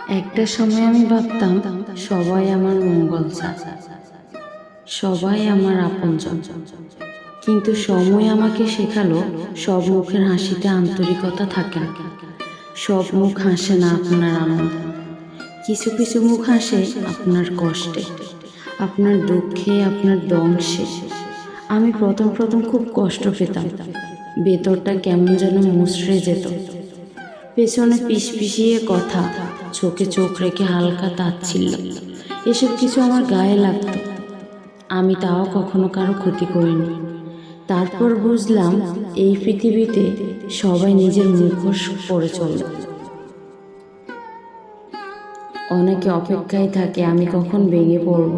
একটা সময় আমি ভাবতাম সবাই আমার মঙ্গল চায়, সবাই আমার আপনজন। কিন্তু সময় আমাকে শেখালো সব মুখের হাসিতে আন্তরিকতা থাকে না। সব মুখ হাসে না আপনার আনন্দে। কিছু কিছু মুখ হাসে আপনার কষ্টে, আপনার দুঃখে, আপনার ধ্বংসে। আমি প্রথম প্রথম খুব কষ্ট পেতাম। ভেতরটা কেমন যেন মুচড়ে যেত। পেছনে পিষপিষিয়ে কথা, চোখে চোখ রেখে হালকা তাচ্ছিল্য, এসব কিছু আমার গায়ে লাগতো। আমি তাও কখনো কারো ক্ষতি করিনি। তারপর বুঝলাম এই পৃথিবীতে সবাই নিজের মুখোশ পরে চলে। অনেকে অপেক্ষায় থাকে আমি কখন ভেঙে পড়ব।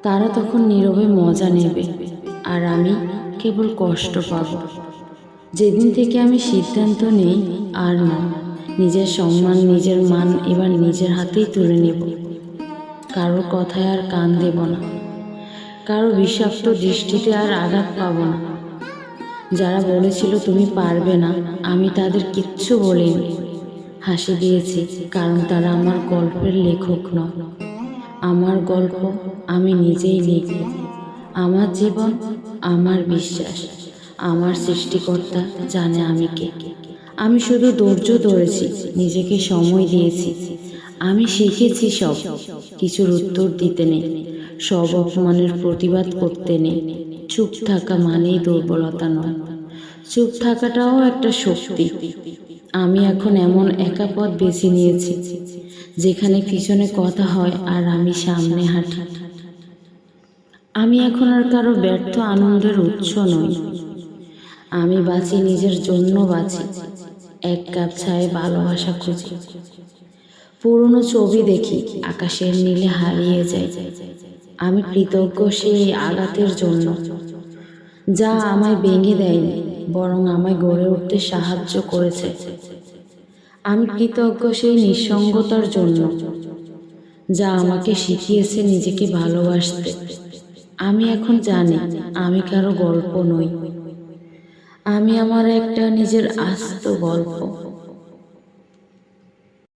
তারা তখন নীরবে মজা নেবে, আর আমি কেবল কষ্ট পাব। যেদিন থেকে আমি সিদ্ধান্ত নেই আর না, নিজের সম্মান, নিজের মান এবার নিজের হাতেই তুলে নেব। কারোর কথায় আর কান দেব না, কারো বিষাক্ত দৃষ্টিতে আর আঘাত পাব না। যারা বলেছিল তুমি পারবে না, আমি তাদের কিচ্ছু বলিনি। হাসি দিয়েছি, কারণ তারা আমার গল্পের লেখক নয়। আমার গল্প আমি নিজেই লিখব। আমার জীবন, আমার বিশ্বাস, আমার সৃষ্টিকর্তা জানে আমি কে। আমি শুধু ধৈর্য ধরেছি, নিজেকে সময় দিয়েছি। আমি শিখেছি সব কিছুর উত্তর দিতে নেই, সব অপমানের প্রতিবাদ করতে নেই। চুপ থাকা মানেই দুর্বলতা নয়, চুপ থাকাটাও একটা শক্তি। আমি এখন এমন একা পথ বেছে নিয়েছি যেখানে পিছনে কথা হয় আর আমি সামনে হাঁটি। আমি এখন আর কারো ব্যর্থ আনন্দের উৎস নই। আমি বাঁচি নিজের জন্য, বাঁচি এক কাপ চায়ে ভালোবাসা খুঁজি। পুরনো ছবি দেখি, আকাশের নীলে হারিয়ে যায়। আমি কৃতজ্ঞ সেই আঘাতের জন্য, যা আমায় ভেঙে দেয়নি, বরং আমায় গড়ে উঠতে সাহায্য করেছে। আমি কৃতজ্ঞ সেই নিঃসঙ্গতার জন্য, যা আমাকে শিখিয়েছে নিজেকে ভালোবাসতে। আমি এখন জানি আমি কারো গল্প নই, আমি আমার একটা নিজের আস্ত গল্প।